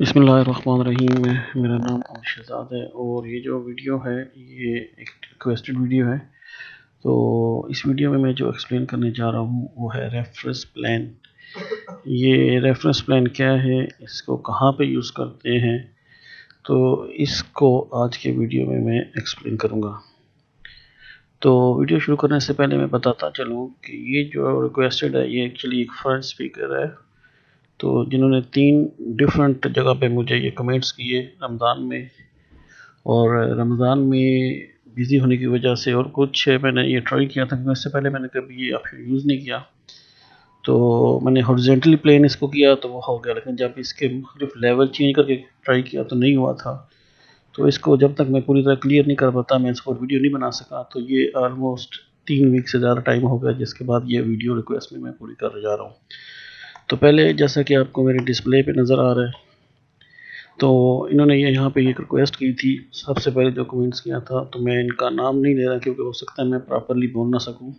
बिस्मिल्लाहिर्रहमानिर्रहीम। मेरा नाम शहजाद है और ये जो वीडियो है ये एक रिक्वेस्टेड वीडियो है। तो इस वीडियो में मैं जो एक्सप्लेन करने जा रहा हूँ वो है रेफरेंस प्लान। ये रेफरेंस प्लान क्या है, इसको कहाँ पे यूज़ करते हैं, तो इसको आज के वीडियो में मैं एक्सप्लेन करूँगा। तो वीडियो शुरू करने से पहले मैं बताता चलूँ कि ये जो रिक्वेस्टेड है ये एक्चुअली एक फर्स्ट स्पीकर है, तो जिन्होंने 3 डिफरेंट जगह पे मुझे ये कमेंट्स किए रमज़ान में, और रमज़ान में बिज़ी होने की वजह से, और कुछ मैंने ये ट्राई किया था क्योंकि इससे पहले मैंने कभी ये ऑप्शन यूज़ नहीं किया। तो मैंने हॉरिजॉन्टली प्लेन इसको किया तो वो हो गया, लेकिन जब इसके मुख्तलिफ लेवल चेंज करके ट्राई किया तो नहीं हुआ था। तो इसको जब तक मैं पूरी तरह क्लियर नहीं कर पाता मैं इसको वीडियो नहीं बना सका। तो ये ऑलमोस्ट 3 वीक से ज़्यादा टाइम हो गया, जिसके बाद ये वीडियो रिक्वेस्ट में मैं पूरी कर जा रहा हूँ। तो पहले जैसा कि आपको मेरे डिस्प्ले पे नज़र आ रहा है, तो इन्होंने ये यहाँ पे एक रिक्वेस्ट की थी। सबसे पहले जो कमेंट्स किया था, तो मैं इनका नाम नहीं ले रहा क्योंकि हो सकता है मैं प्रॉपरली बोल ना सकूं।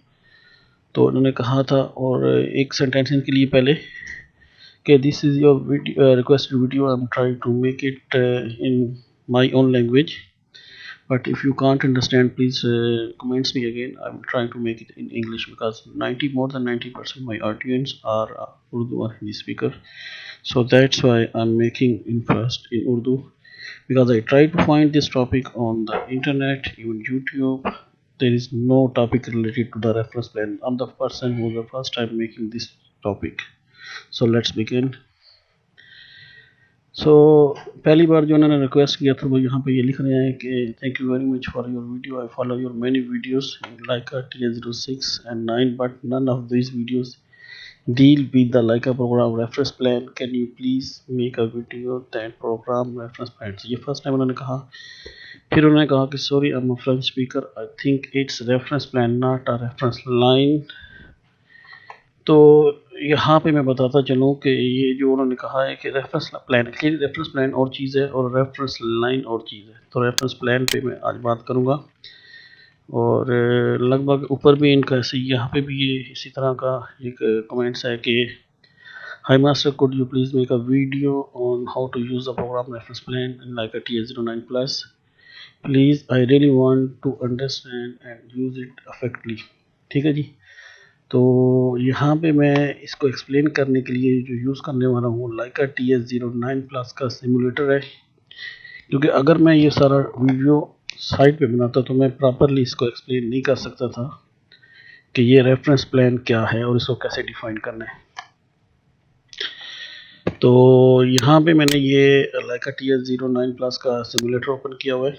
तो इन्होंने कहा था, और एक सेंटेंस इनके लिए पहले कि this is your requested video, I am trying to make it in my own language, but if you can't understand please comments me again. I'm trying to make it in English because more than 90% my audience are Urdu or Hindi speaker, so that's why I'm making in first in Urdu, because I tried to find this topic on the internet, even YouTube. There is no topic related to the reference plan. I'm the person who the first time making this topic, so let's begin. सो पहली बार जो उन्होंने request किया था वो यहाँ पे ये लिख रहे हैं कि thank you very much for your video, I follow your many videos Leica TS06 and 9, but none of these videos deal with the Leica program reference plan. Can you please make a video that program reference plan? ये first time उन्होंने कहा। फिर उन्होंने कहा कि sorry I am a French speaker, I think it's reference plan not a reference line. तो यहाँ पे मैं बताता चलूँ कि ये जो उन्होंने कहा है कि रेफरेंस प्लान और चीज़ है और रेफरेंस लाइन और चीज़ है। तो रेफरेंस प्लान पे मैं आज बात करूँगा, और लगभग ऊपर भी इनका ऐसे यहाँ पे भी ये इसी तरह का एक कमेंट्स है कि hi master, could you please make a video on how to use the program reference plan in Leica TS09 plus, please I really want to understand and use it effectively. ठीक है जी। तो यहाँ पे मैं इसको explain करने के लिए जो यूज़ करने वाला हूँ Leica TS09 प्लस का सिमुलेटर है, क्योंकि अगर मैं ये सारा वीडियो साइट पे बनाता तो मैं प्रॉपरली इसको एक्सप्लेन नहीं कर सकता था कि ये रेफरेंस प्लान क्या है और इसको कैसे डिफाइन करना है। तो यहाँ पे मैंने ये Leica TS09 प्लस का सिमुलेटर ओपन किया हुआ है।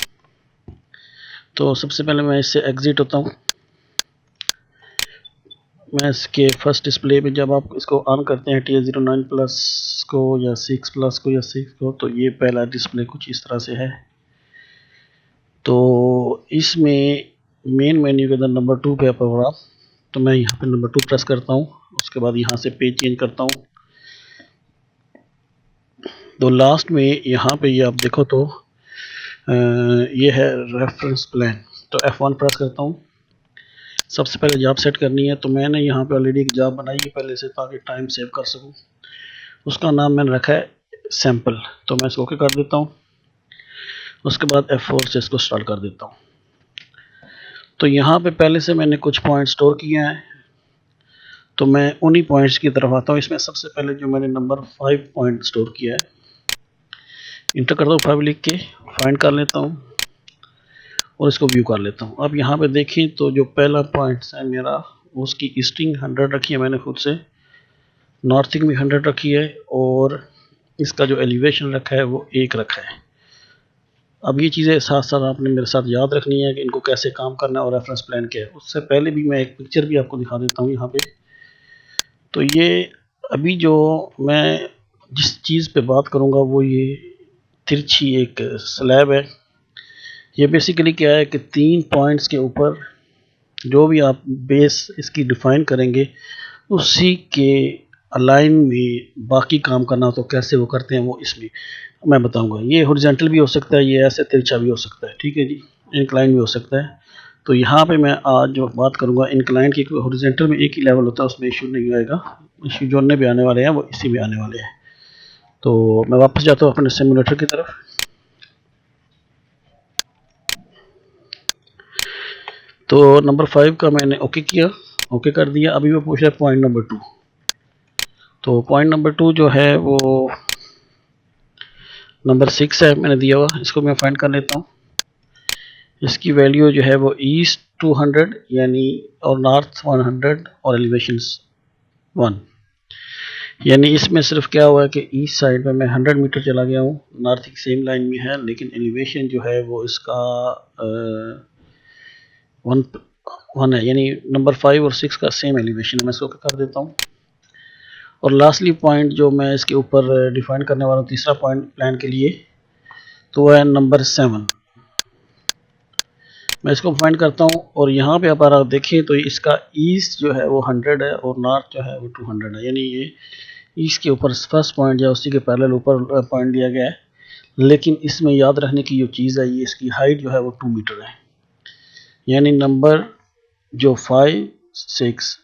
तो सबसे पहले मैं इससे एग्जिट होता हूँ। मैं इसके फर्स्ट डिस्प्ले में जब आप इसको ऑन करते हैं TS09 प्लस को या 6 प्लस को या 6 को, तो ये पहला डिस्प्ले कुछ इस तरह से है। तो इसमें मेन मेन्यू के अंदर नंबर 2 पे प्रोग्राम, तो मैं यहाँ पे नंबर 2 प्रेस करता हूँ। उसके बाद यहाँ से पेज चेंज करता हूँ। तो लास्ट में यहाँ पे ये आप देखो तो ये है रेफरेंस प्लान। तो F1 प्रेस करता हूँ। सबसे पहले जॉब सेट करनी है, तो मैंने यहाँ पे ऑलरेडी एक जॉब बनाई है पहले से ताकि टाइम सेव कर सकूँ। उसका नाम मैंने रखा है सैम्पल, तो मैं इसको ओके कर देता हूँ। उसके बाद F4 से इसको स्टार्ट कर देता हूँ। तो यहाँ पे पहले से मैंने कुछ पॉइंट स्टोर किए हैं, तो मैं उन्हीं पॉइंट्स की तरफ आता हूँ। इसमें सबसे पहले जो मैंने नंबर 5 पॉइंट स्टोर किया है, इंटर करता हूँ 5 लिख के, फाइंड कर लेता हूँ और इसको व्यू कर लेता हूँ। अब यहाँ पे देखें तो जो पहला पॉइंट है मेरा, उसकी ईस्टिंग 100 रखी है मैंने खुद से, नॉर्थिंग भी 100 रखी है, और इसका जो एलिवेशन रखा है वो 1 रखा है। अब ये चीज़ें साथ साथ आपने मेरे साथ याद रखनी है कि इनको कैसे काम करना है और रेफरेंस प्लान क्या है। उससे पहले भी मैं एक पिक्चर भी आपको दिखा देता हूँ यहाँ पे। तो ये अभी जो मैं जिस चीज़ पे बात करूँगा वो ये तिरछी एक स्लैब है। ये बेसिकली क्या है कि 3 पॉइंट्स के ऊपर जो भी आप बेस इसकी डिफ़ाइन करेंगे उसी के अलाइन में बाकी काम करना, तो कैसे वो करते हैं वो इसमें मैं बताऊंगा। ये हॉरिजॉन्टल भी हो सकता है, ये ऐसे तिरछा भी हो सकता है, ठीक है जी, इंक्लाइन भी हो सकता है। तो यहाँ पे मैं आज जो बात करूँगा इंक्लाइन की, हॉरिजॉन्टल में एक ही लेवल होता है, उसमें इशू नहीं आएगा। इशू जो भी आने वाले हैं वो इसी में आने वाले हैं। तो मैं वापस जाता हूँ अपने सिमुलेटर की तरफ। तो नंबर 5 का मैंने ओके किया, ओके कर दिया। अभी वो पूछ रहा है पॉइंट नंबर 2। तो पॉइंट नंबर 2 जो है वो नंबर 6 है मैंने दिया हुआ, इसको मैं फाइंड कर लेता हूँ। इसकी वैल्यू जो है वो ईस्ट 200 यानी और नॉर्थ 100 और एलिवेशन 1, यानी इसमें सिर्फ क्या हुआ है कि ईस्ट साइड में मैं 100 मीटर चला गया हूँ, नॉर्थ की सेम लाइन में है, लेकिन एलिवेशन जो है वो इसका 1 है, यानी नंबर 5 और 6 का सेम एलिवेशन है। मैं इसको कर देता हूँ। और लास्टली पॉइंट जो मैं इसके ऊपर डिफाइन करने वाला हूँ, तीसरा पॉइंट प्लान के लिए, तो वह है नंबर 7। मैं इसको फाइंड करता हूँ और यहाँ पे आप देखें तो इसका ईस्ट जो है वो 100 है और नॉर्थ जो है वो 200 है, यानी ये ईस्ट के ऊपर फर्स्ट पॉइंट या उसी के पैरेलल ऊपर पॉइंट दिया गया है। लेकिन इसमें याद रखने की जो चीज़ है, ये इसकी हाइट जो है वो 2 मीटर है, यानी नंबर जो 5, 6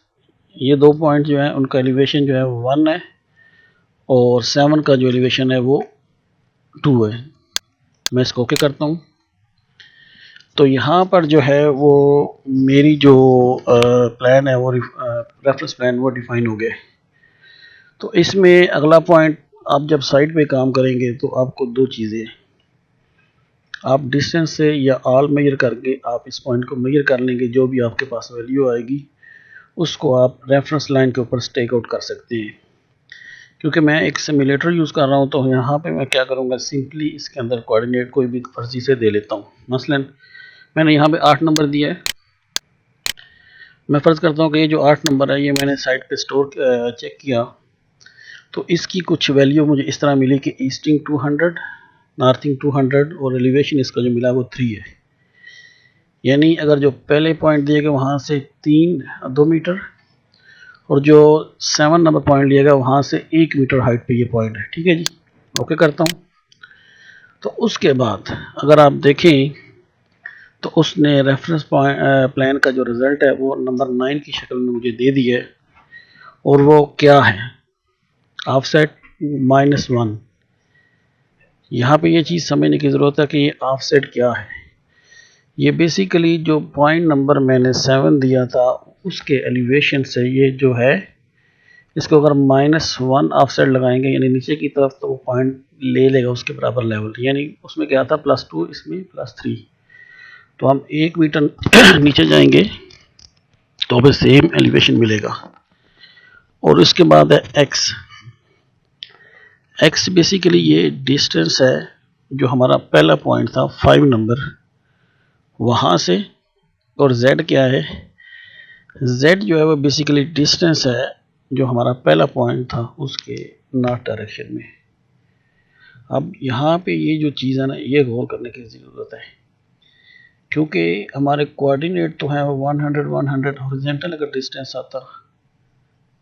ये 2 पॉइंट जो है उनका एलिवेशन जो है वो 1 है और 7 का जो एलिवेशन है वो 2 है। मैं इसको ओके करता हूँ। तो यहाँ पर जो है वो मेरी जो प्लान है वो रेफरेंस प्लान वो डिफाइन हो गया। तो इसमें अगला पॉइंट, आप जब साइट पे काम करेंगे तो आपको 2 चीज़ें, आप डिस्टेंस से या ऑल मेजर करके आप इस पॉइंट को मेजर कर लेंगे। जो भी आपके पास वैल्यू आएगी उसको आप रेफरेंस लाइन के ऊपर स्टेक आउट कर सकते हैं। क्योंकि मैं एक सिमुलेटर यूज़ कर रहा हूँ तो यहाँ पे मैं क्या करूँगा, सिंपली इसके अंदर कोऑर्डिनेट कोई भी फर्जी से दे लेता हूँ। मसलन मैंने यहाँ पे 8 नंबर दिया है। मैं फ़र्ज़ करता हूँ कि ये जो 8 नंबर है ये मैंने साइट पे स्टोर चेक किया तो इसकी कुछ वैल्यू मुझे इस तरह मिली कि ईस्टिंग 200, नॉर्थिंग 200 और एलिवेशन इसका जो मिला वो 3 है। यानी अगर जो पहले पॉइंट दिए गए वहाँ से 2 मीटर और जो 7 नंबर पॉइंट लिया गया वहाँ से 1 मीटर हाइट पे ये पॉइंट है। ठीक है जी, ओके करता हूँ। तो उसके बाद अगर आप देखें तो उसने रेफरेंस प्लान का जो रिज़ल्ट है वो नंबर 9 की शक्ल में मुझे दे दी है और वो क्या है, ऑफसेट -1। यहाँ पे ये चीज़ समझने की ज़रूरत है कि ये ऑफसेट क्या है। ये बेसिकली जो पॉइंट नंबर मैंने 7 दिया था उसके एलिवेशन से ये जो है इसको अगर -1 ऑफसेट लगाएंगे यानी नीचे की तरफ, तो वो पॉइंट ले लेगा उसके बराबर लेवल। यानी उसमें क्या था +2, इसमें +3, तो हम 1 मीटर नीचे जाएंगे तो हमें सेम एलिवेशन मिलेगा। और उसके बाद है एक्स। एक्स बेसिकली ये डिस्टेंस है जो हमारा पहला पॉइंट था 5 नंबर वहाँ से। और z क्या है, z जो है वो बेसिकली डिस्टेंस है जो हमारा पहला पॉइंट था उसके नॉर्थ डायरेक्शन में। अब यहाँ पे ये जो चीज़ है ना, ये गौर करने की ज़रूरत है क्योंकि हमारे कोऑर्डिनेट तो हैं 100 100 हॉरिजॉन्टल अगर डिस्टेंस आता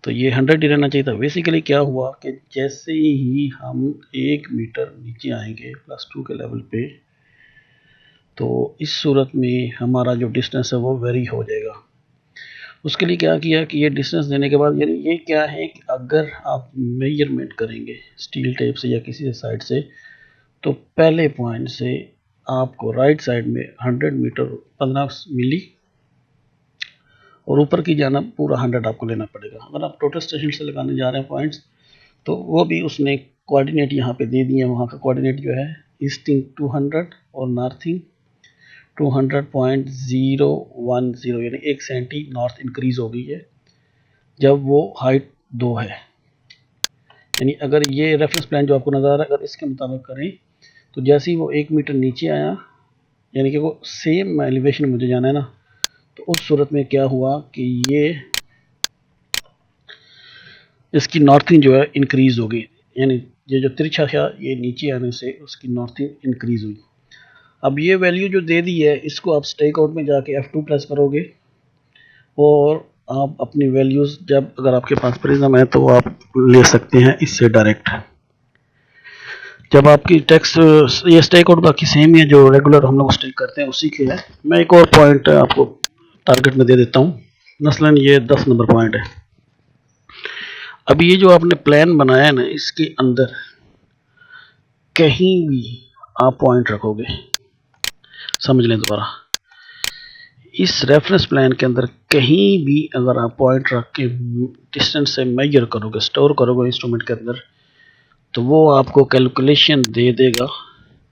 तो ये 100 ही रहना चाहिए था। बेसिकली क्या हुआ कि जैसे ही हम 1 मीटर नीचे आएंगे +2 के लेवल पे, तो इस सूरत में हमारा जो डिस्टेंस है वो वेरी हो जाएगा। उसके लिए क्या किया कि ये डिस्टेंस देने के बाद, यानी ये क्या है कि अगर आप मेजरमेंट करेंगे स्टील टेप से या किसी साइड से, तो पहले पॉइंट से आपको राइट साइड में 100 मीटर 15 मिली और ऊपर की जाना पूरा 100 आपको लेना पड़ेगा। अगर आप टोटल स्टेशन से लगाने जा रहे हैं पॉइंट्स, तो वो भी उसने कोऑर्डिनेट यहाँ पे दे दिए हैं। वहाँ का कोऑर्डिनेट जो है ईस्टिंग 200 और नॉर्थिंग 200.010, यानी 1 सेंटी नॉर्थ इंक्रीज हो गई है जब वो हाइट 2 है। यानी अगर ये रेफरेंस प्लान जो आपको नज़र आ रहा है अगर इसके मुताबिक करें तो जैसे ही वो 1 मीटर नीचे आया, यानी कि वो सेम एलिवेशन मुझे जाना है ना, तो उस सूरत में क्या हुआ कि ये इसकी नॉर्थिंग जो है इंक्रीज हो गई, यानी ये जो तिरछा था ये नीचे आने से उसकी नॉर्थिंग इंक्रीज हुई। अब ये वैल्यू जो दे दी है इसको आप स्टेक आउट में जाके F2 प्रेस करोगे और आप अपनी वैल्यूज़, जब अगर आपके पास प्रिज्म है तो आप ले सकते हैं इससे डायरेक्ट। जब आपकी टेक्स्ट, ये स्टेक आउट बाकी सेम ही है जो रेगुलर हम लोग स्टेक करते हैं उसी के है। मैं एक और पॉइंट आपको टारगेट में दे देता हूँ, मसलन ये 10 नंबर पॉइंट है। अब ये जो आपने प्लान बनाया है ना, इसके अंदर कहीं भी आप पॉइंट रखोगे, समझ लें दोबारा, इस रेफरेंस प्लान के अंदर कहीं भी अगर आप पॉइंट रख के डिस्टेंस से मेजर करोगे, स्टोर करोगे इंस्ट्रूमेंट के अंदर, तो वो आपको कैलकुलेशन दे देगा।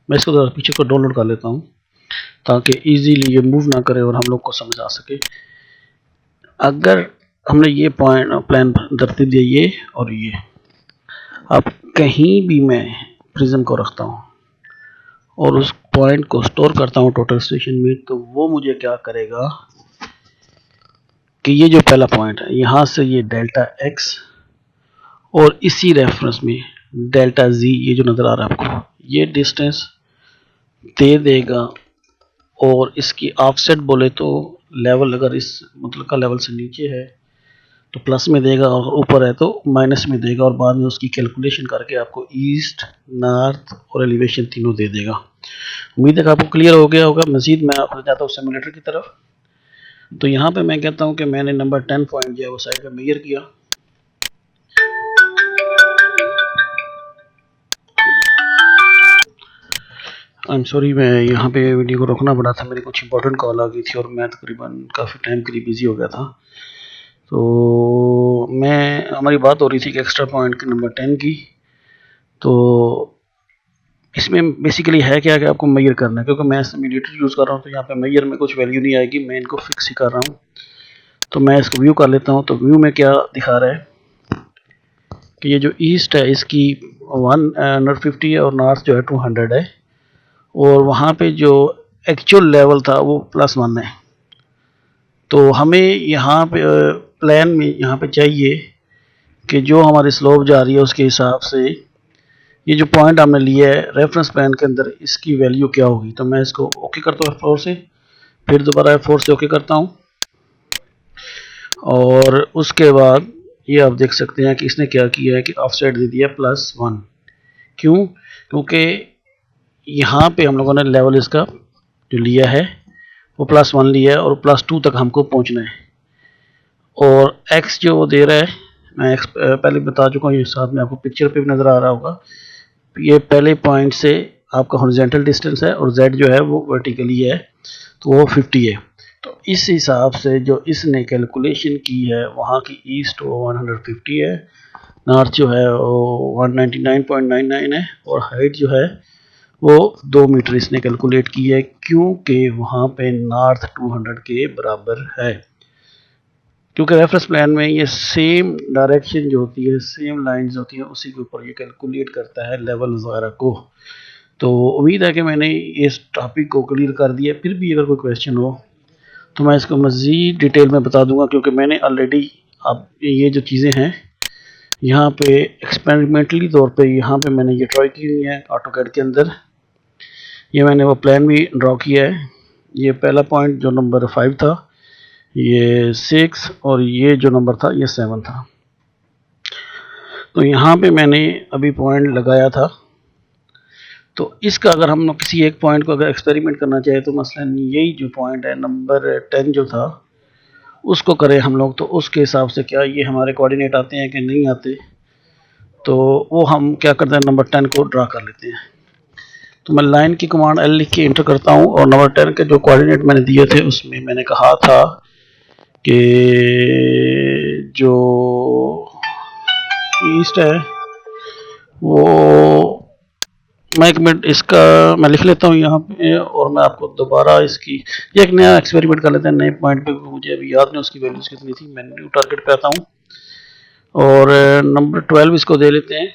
मैं इसको जरा पीछे को डाउनलोड कर लेता हूँ ताकि इजीली ये मूव ना करे और हम लोग को समझ आ सके। अगर हमने ये पॉइंट प्लान तरतीब दिया, ये और ये, अब कहीं भी मैं प्रिज्म को रखता हूँ और उस पॉइंट को स्टोर करता हूँ टोटल स्टेशन में, तो वो मुझे क्या करेगा कि ये जो पहला पॉइंट है यहाँ से ये डेल्टा एक्स और इसी रेफरेंस में डेल्टा जी, ये जो नज़र आ रहा है आपको, ये डिस्टेंस दे देगा। और इसकी ऑफसेट बोले तो लेवल अगर इस मतलब का लेवल से नीचे है तो प्लस में देगा और ऊपर है तो माइनस में देगा, और बाद में उसकी कैलकुलेशन करके आपको ईस्ट, नॉर्थ और एलिवेशन तीनों दे देगा। उम्मीद है कि आपको क्लियर हो गया होगा। मजीद मैं आपको जाता हूँ सिमुलेटर की तरफ। तो यहाँ पे मैं कहता हूँ कि मैंने नंबर 10 पॉइंट जो है वो साइड पे मेजर किया। आई एम सॉरी, मैं यहाँ पे वीडियो को रोकना पड़ा था, मेरी कुछ इंपॉर्टेंट कॉल आ गई थी और मैं तकरीबन काफ़ी टाइम के लिए बिजी हो गया था। तो हमारी बात हो रही थी कि एक्स्ट्रा पॉइंट के नंबर 10 की। तो इसमें बेसिकली है क्या कि आपको मेजर करना है, क्योंकि मैं सिमुलेटर यूज़ कर रहा हूँ तो यहाँ पे मेजर में कुछ वैल्यू नहीं आएगी, मैं इनको फिक्स ही कर रहा हूँ। तो मैं इसको व्यू कर लेता हूँ। तो व्यू में क्या दिखा रहा है कि ये जो ईस्ट है इसकी 150 है और नॉर्थ जो है 200 है, और वहाँ पे जो एक्चुअल लेवल था वो +1 है। तो हमें यहाँ पे प्लान में यहाँ पे चाहिए कि जो हमारी स्लोप जा रही है उसके हिसाब से ये जो पॉइंट हमने लिया है रेफरेंस प्लान के अंदर, इसकी वैल्यू क्या होगी। तो मैं इसको ओके करता हूँ F4 से, फिर दोबारा F4 से ओके करता हूँ, और उसके बाद ये आप देख सकते हैं कि इसने क्या किया है कि ऑफसेट दे दिया +1। क्यों? क्योंकि यहाँ पे हम लोगों ने लेवल इसका जो लिया है वो +1 लिया है और +2 तक हमको पहुँचना है। और x जो वो दे रहा है, मैं x पहले बता चुका हूँ, ये साथ में आपको पिक्चर पे भी नज़र आ रहा होगा। ये पहले पॉइंट से आपका हॉरिजॉन्टल डिस्टेंस है और z जो है वो वर्टिकली है, तो वो 50 है। तो इस हिसाब से जो इसने कैलकुलेशन की है वहाँ की ईस्ट वो 150 है, नॉर्थ जो है वो 199.99 है, और हाइट जो है वो 2 मीटर इसने कैलकुलेट की है, क्योंकि वहाँ पे नॉर्थ 200 के बराबर है। क्योंकि रेफरेंस प्लान में ये सेम डायरेक्शन जो होती है, सेम लाइंस होती हैं, उसी के ऊपर ये कैलकुलेट करता है लेवल वगैरह को। तो उम्मीद है कि मैंने इस टॉपिक को क्लियर कर दिया। फिर भी अगर कोई क्वेश्चन हो तो मैं इसको मज़ीद डिटेल में बता दूंगा, क्योंकि मैंने ऑलरेडी अब ये जो चीज़ें हैं यहाँ पे एक्सपेरिमेंटली तौर पे यहाँ पे मैंने ये ट्राई की हुई है ऑटोकैड के अंदर। ये मैंने वो प्लान भी ड्रॉ किया है। ये पहला पॉइंट जो नंबर 5 था, ये 6, और ये जो नंबर था ये 7 था। तो यहाँ पे मैंने अभी पॉइंट लगाया था। तो इसका अगर हम लोग किसी एक पॉइंट को अगर एक्सपेरिमेंट करना चाहे तो मसलन यही जो पॉइंट है नंबर 10 जो था उसको करें हम लोग, तो उसके हिसाब से क्या ये हमारे कोऑर्डिनेट आते हैं कि नहीं आते, तो वो हम क्या करते हैं नंबर 10 को ड्रा कर लेते हैं। तो मैं लाइन की कमांड L लिख के इंटर करता हूँ, और नंबर 10 के जो कोऑर्डिनेट मैंने दिए थे उसमें मैंने कहा था कि जो ईस्ट है वो, मैं एक मिनट इसका मैं लिख लेता हूँ यहाँ पे, और मैं आपको दोबारा इसकी ये एक नया एक्सपेरिमेंट कर लेते हैं नए पॉइंट पे। मुझे अभी याद नहीं उसकी वैल्यूज कितनी थी। मैं न्यू टारगेट पे आता हूँ और नंबर 12 इसको दे लेते हैं,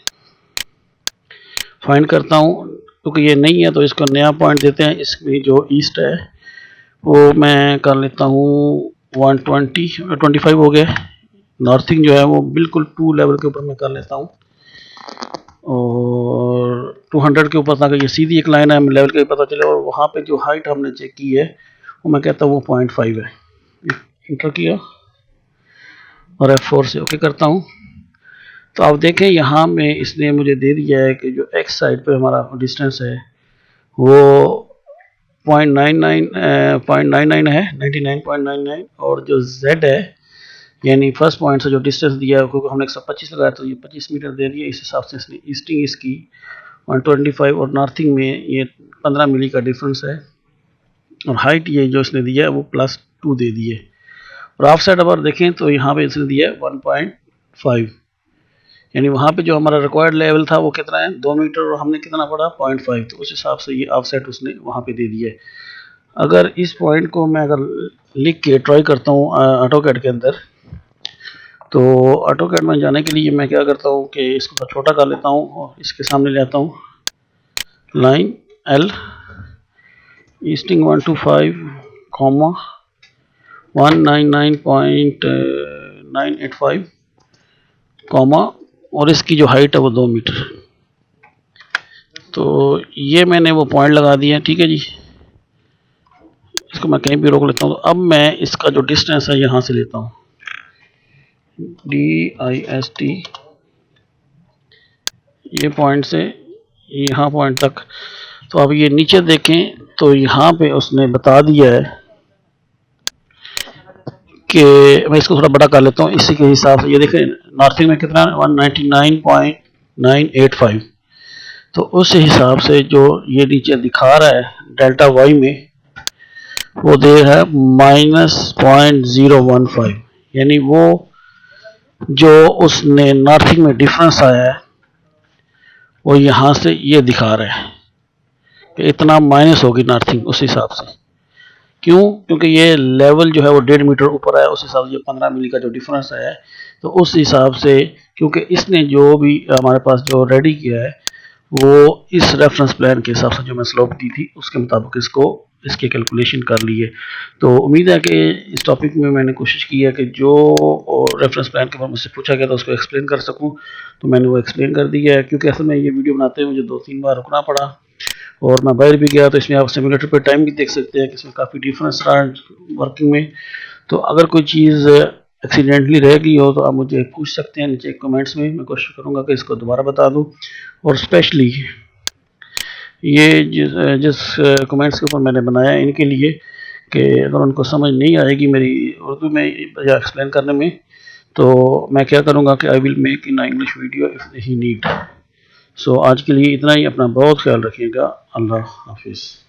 फाइंड करता हूँ, क्योंकि ये नहीं है तो इसको नया पॉइंट देते हैं। इसमें जो ईस्ट है वो मैं कर लेता हूँ 125 हो गया। नॉर्थिंग जो है वो बिल्कुल 2 लेवल के ऊपर मैं कर लेता हूँ, और 200 के ऊपर ताकि ये सीधी एक लाइन है, लेवल का भी पता चले। और वहाँ पे जो हाइट हमने चेक की है वो मैं कहता हूँ वो 0.5 है। इंटर किया और F4 से ओके करता हूँ। तो आप देखें यहाँ में इसने मुझे दे दिया है कि जो एक्स साइड पे हमारा डिस्टेंस है वो 0.99 है, 99.99, और जो Z है यानी फर्स्ट पॉइंट से जो डिस्टेंस दिया है, क्योंकि हमने 125 लगाया तो ये 25 मीटर दे दिया। इस हिसाब से इसने ईस्टिंग इसकी 125 और नॉर्थिंग में ये 15 मिली का डिफरेंस है। और हाइट ये जो इसने दिया है वो +2 दे दी है। और ऑफ साइड अगर देखें तो यहाँ पे इसने दिया है 1.5, यानी वहाँ पे जो हमारा रिक्वायर्ड लेवल था वो कितना है 2 मीटर और हमने कितना पढ़ा 0.5, तो उस हिसाब से ये ऑफ साइड उसने वहाँ पे दे दिया है। अगर इस पॉइंट को मैं अगर लिख के ट्राई करता हूँ ऑटोकैड के अंदर, तो ऑटोकैड में जाने के लिए मैं क्या करता हूँ कि इसको तो छोटा कर लेता हूँ और इसके सामने ले आता हूँ लाइन L ईस्टिंग 125, 199.985, और इसकी जो हाइट है वो 2 मीटर। तो ये मैंने वो पॉइंट लगा दिया, ठीक है जी। इसको मैं कहीं भी रोक लेता हूँ। तो अब मैं इसका जो डिस्टेंस है यहाँ से लेता हूँ DIST, ये पॉइंट से यहाँ पॉइंट तक। तो अब ये नीचे देखें तो यहाँ पे उसने बता दिया है कि मैं इसको थोड़ा बड़ा कर लेता हूँ इसी के हिसाब से। ये देखें नॉर्थिंग में कितना 199.985, तो उस हिसाब से जो ये नीचे दिखा रहा है डेल्टा वाई में वो दे है -0.015, यानी वो जो उसने नॉर्थिंग में डिफरेंस आया है वो यहाँ से ये दिखा रहा है कि इतना माइनस होगी नॉर्थिंग उस हिसाब से। क्यों? क्योंकि ये लेवल जो है वो 1.5 मीटर ऊपर आया, उस हिसाब से ये 15 मिली का जो डिफरेंस आया है, तो उस हिसाब से क्योंकि इसने जो भी हमारे पास जो रेडी किया है वो इस रेफरेंस प्लान के हिसाब से जो मैं स्लोप दी थी उसके मुताबिक इसके कैलकुलेशन कर ली है। तो उम्मीद है कि इस टॉपिक में मैंने कोशिश की है कि जो रेफरेंस प्लान के बारे में मुझसे पूछा गया था उसको एक्सप्लेन कर सकूं, तो मैंने वो एक्सप्लेन कर दिया है। क्योंकि असल में ये वीडियो बनाते हुए मुझे 2-3 बार रुकना पड़ा और मैं बाहर भी गया, तो इसमें आप सिमुलेटर पे टाइम भी देख सकते हैं कि इसमें काफ़ी डिफरेंस रहा वर्किंग में। तो अगर कोई चीज़ एक्सीडेंटली रह गई हो तो आप मुझे पूछ सकते हैं नीचे कमेंट्स में, मैं कोशिश करूँगा कि इसको दोबारा बता दूँ। और स्पेशली ये जिस कमेंट्स के ऊपर मैंने बनाया इनके लिए कि अगर उनको समझ नहीं आएगी मेरी उर्दू में या एक्सप्लेन करने में, तो मैं क्या करूँगा कि I will make in English video if he need. So आज के लिए इतना ही। अपना बहुत ख्याल रखिएगा। अल्लाह हाफिज़।